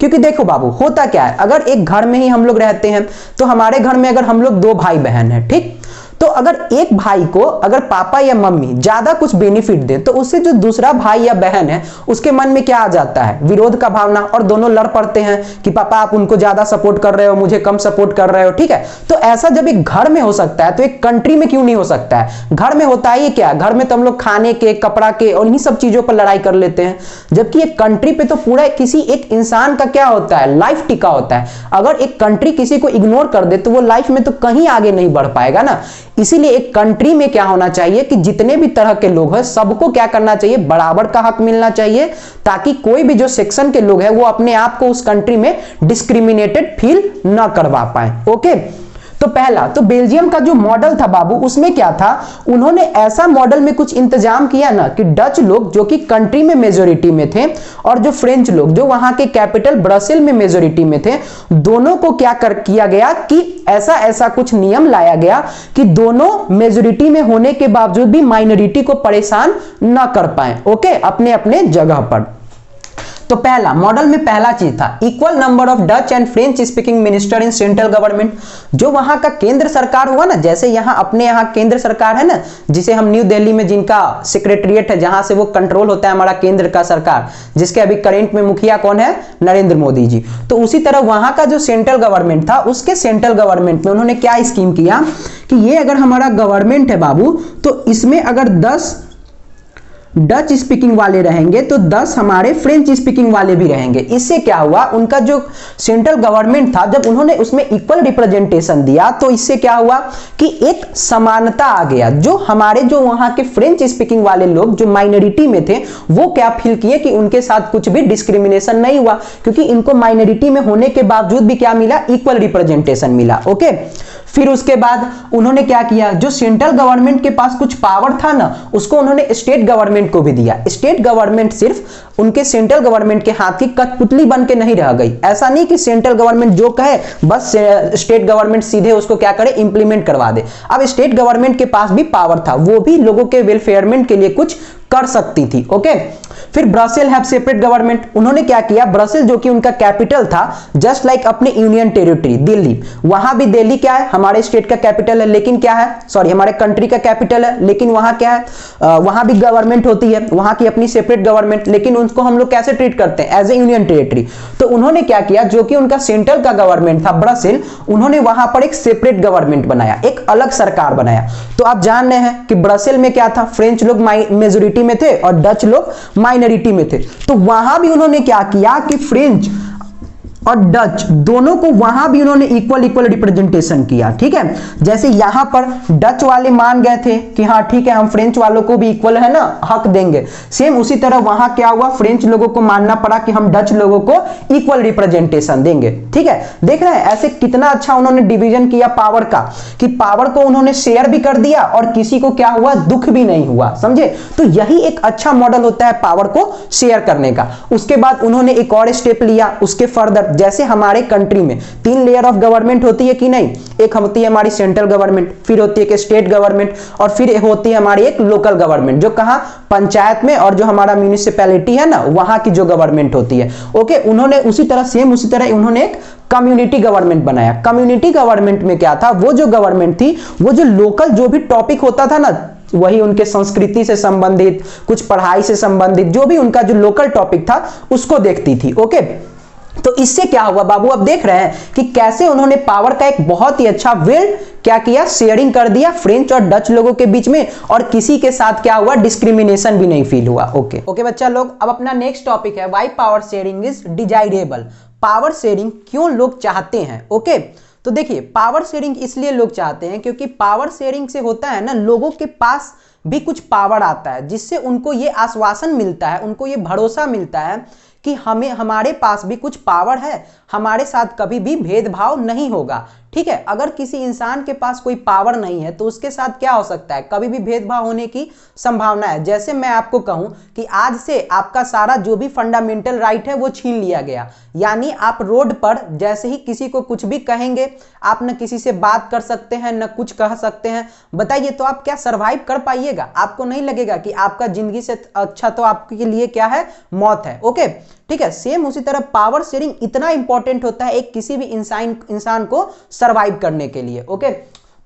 क्योंकि देखो बाबू, होता क्या है, अगर एक घर में ही हम लोग रहते हैं तो हमारे घर में अगर हम लोग 2 भाई बहन हैं, ठीक, तो अगर एक भाई को अगर पापा या मम्मी ज्यादा कुछ बेनिफिट दे तो उससे जो दूसरा भाई या बहन है उसके मन में क्या आ जाता है? विरोध का भावना, और दोनों लड़ पड़ते हैं कि पापा आप उनको ज्यादा सपोर्ट कर रहे हो, मुझे कम सपोर्ट कर रहे हो। ठीक है, तो ऐसा जब एक घर में हो सकता है तो एक कंट्री में क्यों नहीं हो सकता है? घर में होता है क्या? घर में तो हम लोग खाने के, कपड़ा के और इन्हीं सब चीजों पर लड़ाई कर लेते हैं, जबकि एक कंट्री पे तो पूरा किसी एक इंसान का क्या होता है? लाइफ टिका होता है। अगर एक कंट्री किसी को इग्नोर कर दे तो वो लाइफ में तो कहीं आगे नहीं बढ़ पाएगा ना। इसीलिए एक कंट्री में क्या होना चाहिए कि जितने भी तरह के लोग हैं सबको क्या करना चाहिए? बराबर का हक मिलना चाहिए, ताकि कोई भी जो सेक्शन के लोग हैं वो अपने आप को उस कंट्री में डिस्क्रिमिनेटेड फील ना करवा पाए। ओके, तो पहला तो बेल्जियम का जो मॉडल था बाबू, उसमें क्या था, उन्होंने ऐसा मॉडल में कुछ इंतजाम किया ना कि डच लोग जो कि कंट्री में मेजोरिटी में थे और जो फ्रेंच लोग जो वहां के कैपिटल ब्रसेल में मेजोरिटी में थे, दोनों को क्या किया गया कि ऐसा ऐसा कुछ नियम लाया गया कि दोनों मेजोरिटी में होने के बावजूद भी माइनॉरिटी को परेशान ना कर पाए, ओके, अपने अपने जगह पर। तो पहला मॉडल में पहला चीज था equal number of Dutch and French speaking minister in central government. जो वहां का केंद्र सरकार हुआ ना, जैसे यहां अपने यहां केंद्र सरकार है ना, जिसे हम न्यू दिल्ली में जिनका सेक्रेटरीट है, जहां से वो कंट्रोल होता है हमारा केंद्र का सरकार, जिसके अभी करंट में मुखिया कौन है, नरेंद्र मोदी जी। तो उसी तरह वहां का जो सेंट्रल गवर्नमेंट था, उसके सेंट्रल गवर्नमेंट में उन्होंने क्या स्कीम किया कि ये अगर हमारा गवर्नमेंट है बाबू, तो इसमें अगर 10 डच स्पीकिंग वाले रहेंगे तो 10 हमारे फ्रेंच स्पीकिंग वाले भी रहेंगे। इससे क्या हुआ, उनका जो सेंट्रल गवर्नमेंट था, जब उन्होंने उसमें इक्वल रिप्रेजेंटेशन दिया तो इससे क्या हुआ कि एक समानता आ गया। जो हमारे जो वहां के फ्रेंच स्पीकिंग वाले लोग जो माइनॉरिटी में थे, वो क्या फील किए कि उनके साथ कुछ भी डिस्क्रिमिनेशन नहीं हुआ, क्योंकि इनको माइनॉरिटी में होने के बावजूद भी क्या मिला, इक्वल रिप्रेजेंटेशन मिला, ओके। फिर उसके बाद उन्होंने क्या किया, जो सेंट्रल गवर्नमेंट के पास कुछ पावर था ना, उसको उन्होंने स्टेट गवर्नमेंट को भी दिया। स्टेट गवर्नमेंट सिर्फ उनके सेंट्रल गवर्नमेंट के हाथ की कठपुतली बन के नहीं रह गई। ऐसा नहीं कि सेंट्रल गवर्नमेंट जो कहे बस स्टेट गवर्नमेंट सीधे उसको क्या करे, इंप्लीमेंट करवा दे। अब स्टेट गवर्नमेंट के पास भी पावर था, वो भी लोगों के वेलफेयरमेंट के लिए कुछ कर सकती थी, ओके। फिर ब्रसेल हैव सेपरेट गवर्नमेंट। उन्होंने क्या किया, ब्रसेल जो कि उनका कैपिटल था, जस्ट लाइक अपने यूनियन टेरिटरी दिल्ली, वहां भी दिल्ली क्या है, हमारे स्टेट का कैपिटल है, लेकिन क्या है, सॉरी हमारे कंट्री का कैपिटल है, लेकिन वहां क्या है, वहां भी गवर्नमेंट होती है, वहां की अपनी सेपरेट गवर्नमेंट, लेकिन उनको हम लोग कैसे ट्रीट करते हैं, एज ए यूनियन टेरिटरी। तो उन्होंने क्या किया, जो कि उनका सेंट्रल का गवर्नमेंट था ब्रसेल, उन्होंने वहां पर एक सेपरेट गवर्नमेंट बनाया, एक अलग सरकार बनाया। तो आप जान रहे हैं कि ब्रसेल में क्या था, फ्रेंच लोग मेजोरिटी में थे और डच लोग माइनॉरिटी में थे। तो वहां भी उन्होंने क्या किया कि फ्रेंच और डच दोनों को वहां भी उन्होंने इक्वल रिप्रेजेंटेशन किया, ठीक है। जैसे यहां पर डच वाले मान गए थे कि हाँ ठीक है, हम फ्रेंच वालों को भी इक्वल है ना हक देंगे, सेम उसी तरह वहां क्या हुआ, फ्रेंच लोगों को मानना पड़ा कि हम डच लोगों को इक्वल रिप्रेजेंटेशन देंगे, ठीक है। देख रहे हैं ऐसे कितना अच्छा उन्होंने डिवीजन किया पावर का, कि पावर को उन्होंने शेयर भी कर दिया और किसी को क्या हुआ, दुख भी नहीं हुआ, समझे। तो यही एक अच्छा मॉडल होता है पावर को शेयर करने का। उसके बाद उन्होंने एक और स्टेप लिया, उसके फर्दर जैसे हमारे कंट्री में 3 लेयर ऑफ गवर्नमेंट होती है कि नहीं, एक होती है हमारी सेंट्रल गवर्नमेंट, फिर होती है एक स्टेट गवर्नमेंट, और फिर होती है हमारी एक लोकल गवर्नमेंट, जो कहां, पंचायत में, और जो हमारा म्यूनिसिपैलिटी है ना, वहां की जो गवर्नमेंट होती है, ओके। उन्होंने उसी तरह सेम उसी तरह उन्होंने एक कम्युनिटी गवर्नमेंट बनाया। कम्युनिटी गवर्नमेंट में क्या था, वो जो गवर्नमेंट थी, वो जो लोकल जो भी टॉपिक होता था ना, वही उनके संस्कृति से संबंधित, कुछ पढ़ाई से संबंधित, जो भी उनका जो लोकल टॉपिक था उसको देखती थी, ओके। तो इससे क्या हुआ बाबू, अब देख रहे हैं कि कैसे उन्होंने पावर का एक बहुत ही अच्छा वेल क्या किया, शेयरिंग कर दिया फ्रेंच और डच लोगों के बीच में, और किसी के साथ क्या हुआ, डिस्क्रिमिनेशन भी नहीं फील हुआ, ओके बच्चा लोग। अब अपना नेक्स्ट टॉपिक है why power sharing is desirable. Power sharing क्यों लोग चाहते हैं, ओके। तो देखिए पावर शेयरिंग इसलिए लोग चाहते हैं क्योंकि पावर शेयरिंग से होता है ना, लोगों के पास भी कुछ पावर आता है, जिससे उनको ये आश्वासन मिलता है, उनको ये भरोसा मिलता है कि हमें, हमारे पास भी कुछ पावर है, हमारे साथ कभी भी भेदभाव नहीं होगा, ठीक है। अगर किसी इंसान के पास कोई पावर नहीं है तो उसके साथ क्या हो सकता है, कभी भी भेदभाव होने की संभावना है। जैसे मैं आपको कहूं कि आज से आपका सारा जो भी फंडामेंटल राइट है वो छीन लिया गया, यानी आप रोड पर जैसे ही किसी को कुछ भी कहेंगे, आप न किसी से बात कर सकते हैं न कुछ कह सकते हैं, बताइए तो आप क्या सरवाइव कर पाइएगा? आपको नहीं लगेगा कि आपका जिंदगी से अच्छा तो आपके लिए क्या है, मौत है, ओके, ठीक है। सेम उसी तरह पावर शेयरिंग इतना इंपॉर्टेंट होता है एक किसी भी इंसान को सरवाइव करने के लिए, ओके।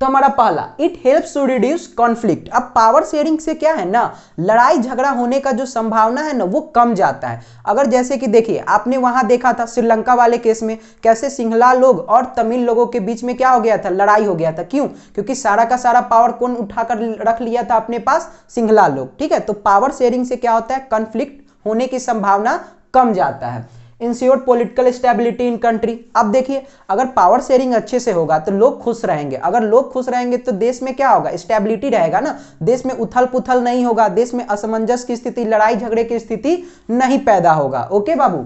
तो हमारा पहला, it helps to reduce conflict. अब पावर शेयरिंग से क्या है ना, लड़ाई झगड़ा होने का जो संभावना है ना वो कम जाता है। अगर जैसे कि देखिए आपने वहां देखा था श्रीलंका वाले केस में कैसे सिंहला लोग और तमिल लोगों के बीच में क्या हो गया था, लड़ाई हो गया था। क्यों? क्योंकि सारा का सारा पावर कौन उठाकर रख लिया था अपने पास, सिंहला लोग, ठीक है। तो पावर शेयरिंग से क्या होता है, कॉन्फ्लिक्ट होने की संभावना कम जाता है। Ensure political stability in country. अब देखिए अगर पावर शेयरिंग अच्छे से होगा तो लोग खुश रहेंगे, अगर लोग खुश रहेंगे तो देश में क्या होगा, स्टेबिलिटी रहेगा ना, देश में उथल पुथल नहीं होगा, देश में असमंजस की स्थिति, लड़ाई झगड़े की स्थिति नहीं पैदा होगा, okay Babu.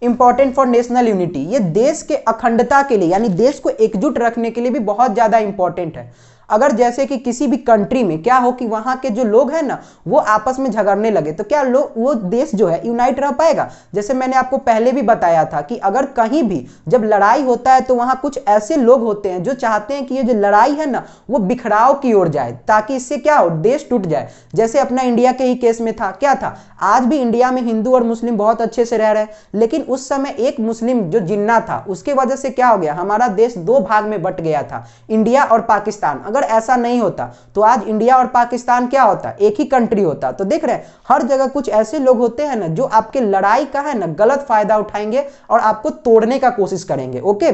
Important for national unity, ये देश के अखंडता के लिए यानी देश को एकजुट रखने के लिए भी बहुत ज्यादा इंपॉर्टेंट है। अगर जैसे कि किसी भी कंट्री में क्या हो कि वहां के जो लोग हैं ना वो आपस में झगड़ने लगे तो क्या लोग वो देश जो है यूनाइट रह पाएगा? जैसे मैंने आपको पहले भी बताया था कि अगर कहीं भी जब लड़ाई होता है तो वहां कुछ ऐसे लोग होते हैं जो चाहते हैं कि ये जो लड़ाई है ना वो बिखराव की ओर जाए, ताकि इससे क्या हो, देश टूट जाए। जैसे अपना इंडिया के ही केस में था, क्या था, आज भी इंडिया में हिंदू और मुस्लिम बहुत अच्छे से रह रहे हैं, लेकिन उस समय एक मुस्लिम जो जिन्ना था उसके वजह से क्या हो गया, हमारा देश दो भाग में बट गया था, इंडिया और पाकिस्तान। अगर ऐसा नहीं होता तो आज इंडिया और पाकिस्तान क्या होता, एक ही कंट्री होता। तो देख रहे हैं हर जगह कुछ ऐसे लोग होते हैं ना जो आपके लड़ाई का है ना गलत फायदा उठाएंगे और आपको तोड़ने का कोशिश करेंगे। ओके,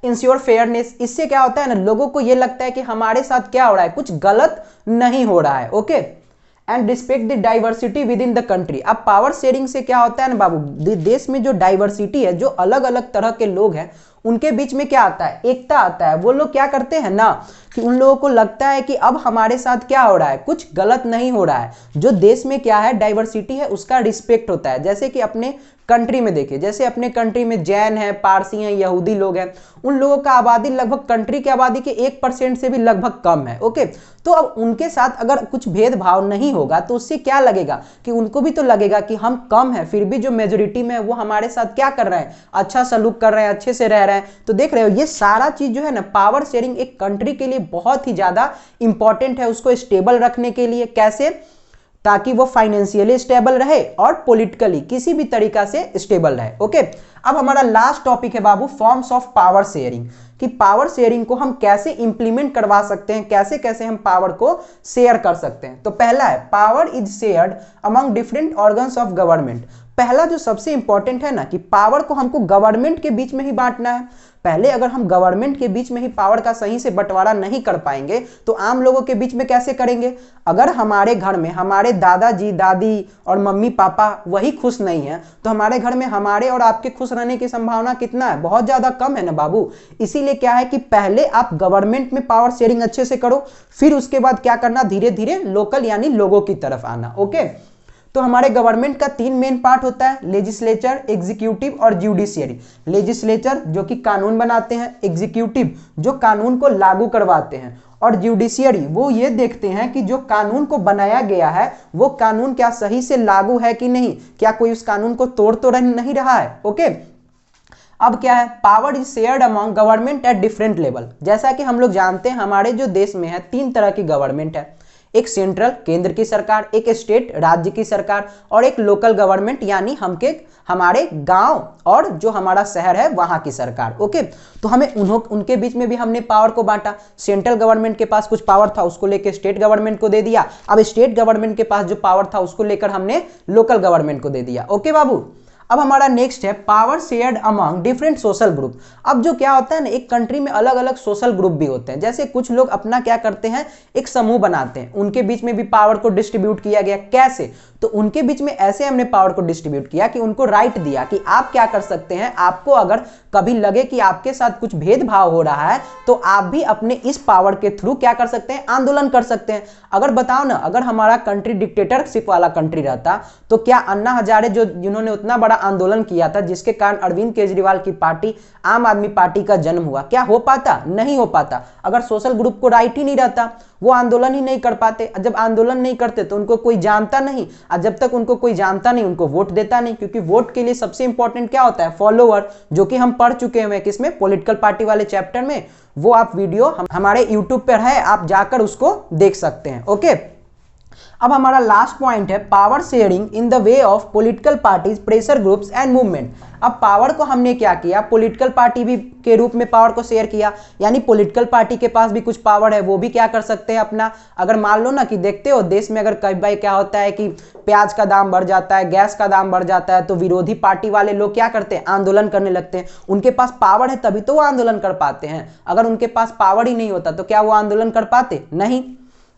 इंश्योर फेयरनेस, इससे क्या होता है ना लोगों को यह लगता है कि हमारे साथ क्या हो रहा है, कुछ गलत नहीं हो रहा है। Okay, and respect the diversity with in the country. अब पावर शेयरिंग से क्या होता है ना बाबू, देश में जो डाइवर्सिटी है, जो अलग अलग तरह के लोग हैं उनके बीच में क्या आता है, एकता आता है। वो लोग क्या करते हैं ना कि उन लोगों को लगता है कि अब हमारे साथ क्या हो रहा है, कुछ गलत नहीं हो रहा है। जो देश में क्या है, डाइवर्सिटी है, उसका रिस्पेक्ट होता है। जैसे कि अपने कंट्री में देखिए, जैसे अपने कंट्री में जैन है, पारसी हैं, यहूदी लोग हैं, उन लोगों का आबादी लगभग कंट्री की आबादी के 1% से भी लगभग कम है। ओके, तो अब उनके साथ अगर कुछ भेदभाव नहीं होगा तो उससे क्या लगेगा कि उनको भी तो लगेगा कि हम कम है, फिर भी जो मेजोरिटी में है वो हमारे साथ क्या कर रहे हैं, अच्छा सलूक कर रहे हैं, अच्छे से रह रहे हैं। तो देख रहे हो ये सारा चीज जो है ना, पावर शेयरिंग एक कंट्री के लिए बहुत ही ज्यादा इंपॉर्टेंट है, उसको स्टेबल रखने के लिए। कैसे, ताकि वो फाइनेंशियली स्टेबल रहे और पॉलिटिकली किसी भी तरीका से स्टेबल रहे। ओके, अब हमारा लास्ट टॉपिक है बाबू, फॉर्म्स ऑफ पावर शेयरिंग, कि पावर शेयरिंग को हम कैसे इंप्लीमेंट करवा सकते हैं, कैसे कैसे हम पावर को शेयर कर सकते हैं। तो पहला है power is shared among different organs of government. पहला जो सबसे इंपॉर्टेंट है ना कि पावर को हमको गवर्नमेंट के बीच में ही बांटना है। पहले अगर हम गवर्नमेंट के बीच में ही पावर का सही से बंटवारा नहीं कर पाएंगे तो आम लोगों के बीच में कैसे करेंगे? अगर हमारे घर में हमारे दादाजी दादी और मम्मी पापा वही खुश नहीं है तो हमारे घर में हमारे और आपके खुश रहने की संभावना कितना है, बहुत ज्यादा कम है ना बाबू। इसीलिए क्या है कि पहले आप गवर्नमेंट में पावर शेयरिंग अच्छे से करो, फिर उसके बाद क्या करना, धीरे धीरे लोकल यानी लोगों की तरफ आना। ओके, तो हमारे गवर्नमेंट का 3 मेन पार्ट होता है, लेजिस्लेचर, एग्जीक्यूटिव और जुडिशियरी। लेजिस्लेचर जो कि कानून बनाते हैं, एग्जीक्यूटिव जो कानून को लागू करवाते हैं, और जुडिशियरी वो ये देखते हैं कि जो कानून को बनाया गया है वो कानून क्या सही से लागू है कि नहीं, क्या कोई उस कानून को तोड़ तो नहीं रहा है। ओके, अब क्या है, power is shared among government at different level. जैसा कि हम लोग जानते हैं हमारे जो देश में है 3 तरह की गवर्नमेंट है, एक सेंट्रल केंद्र की सरकार, एक स्टेट राज्य की सरकार, और एक लोकल गवर्नमेंट यानी हमारे गांव और जो हमारा शहर है वहां की सरकार। ओके, तो हमें उनके बीच में भी हमने पावर को बांटा। सेंट्रल गवर्नमेंट के पास कुछ पावर था, उसको लेकर स्टेट गवर्नमेंट को दे दिया। अब स्टेट गवर्नमेंट के पास जो पावर था उसको लेकर हमने लोकल गवर्नमेंट को दे दिया। ओके बाबू, अब हमारा नेक्स्ट है power shared among different social group. अब जो क्या होता है ना, एक कंट्री में अलग अलग सोशल ग्रुप भी होते हैं। जैसे कुछ लोग अपना क्या करते हैं, एक समूह बनाते हैं, उनके बीच में भी पावर को डिस्ट्रीब्यूट किया गया। कैसे, तो उनके बीच में ऐसे हमने पावर को डिस्ट्रीब्यूट किया कि उनको राइट दिया कि आप क्या कर सकते हैं, आपको अगर कभी लगे कि आपके साथ कुछ भेदभाव हो रहा है तो आप भी अपने इस पावर के थ्रू क्या कर सकते हैं, आंदोलन कर सकते हैं। अगर बताओ ना, अगर हमारा कंट्री डिक्टेटरशिप वाला कंट्री रहता तो क्या अन्ना हजारे जिन्होंने उतना बड़ा आंदोलन किया था जिसके कारण अरविंद केजरीवाल की पार्टी आम आदमी पार्टी का जन्म हुआ, क्या हो पाता? नहीं हो पाता। अगर सोशल ग्रुप को राइट ही नहीं रहता, वो आंदोलन ही नहीं कर पाते। जब आंदोलन नहीं करते तो उनको कोई जानता नहीं, और जब तक उनको कोई जानता नहीं उनको वोट देता नहीं, क्योंकि वोट के लिए सबसे इंपॉर्टेंट क्या होता है, फॉलोअर, जो कि हम पढ़ चुके हैं किसमें, पॉलिटिकल पार्टी वाले चैप्टर में। वो आप वीडियो हमारे यूट्यूब पर है, आप जाकर उसको देख सकते हैं। ओके, अब हमारा लास्ट पॉइंट है power sharing in the way of political parties, pressure groups and movement. अब पावर को हमने क्या किया, पॉलिटिकल पार्टी भी के रूप में पावर को शेयर किया, यानी पॉलिटिकल पार्टी के पास भी कुछ पावर है, वो भी क्या कर सकते हैं अपना। अगर मान लो ना कि देखते हो देश में अगर कई बार क्या होता है कि प्याज का दाम बढ़ जाता है, गैस का दाम बढ़ जाता है, तो विरोधी पार्टी वाले लोग क्या करते हैं, आंदोलन करने लगते हैं। उनके पास पावर है तभी तो वो आंदोलन कर पाते हैं, अगर उनके पास पावर ही नहीं होता तो क्या वो आंदोलन कर पाते? नहीं।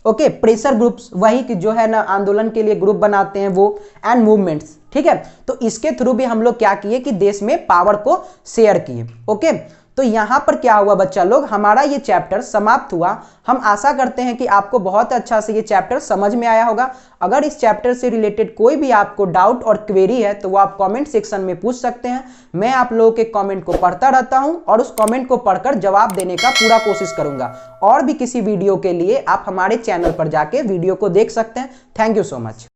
ओके, प्रेशर ग्रुप्स वही कि जो है ना आंदोलन के लिए ग्रुप बनाते हैं वो, एंड मूवमेंट्स। ठीक है, तो इसके थ्रू भी हम लोग क्या किए कि देश में पावर को शेयर किए। ओके, तो यहां पर क्या हुआ बच्चा लोग, हमारा ये चैप्टर समाप्त हुआ। हम आशा करते हैं कि आपको बहुत अच्छा से ये चैप्टर समझ में आया होगा। अगर इस चैप्टर से रिलेटेड कोई भी आपको डाउट और क्वेरी है तो वो आप कमेंट सेक्शन में पूछ सकते हैं। मैं आप लोगों के कमेंट को पढ़ता रहता हूं और उस कमेंट को पढ़कर जवाब देने का पूरा कोशिश करूंगा। और भी किसी वीडियो के लिए आप हमारे चैनल पर जाके वीडियो को देख सकते हैं। Thank you so much.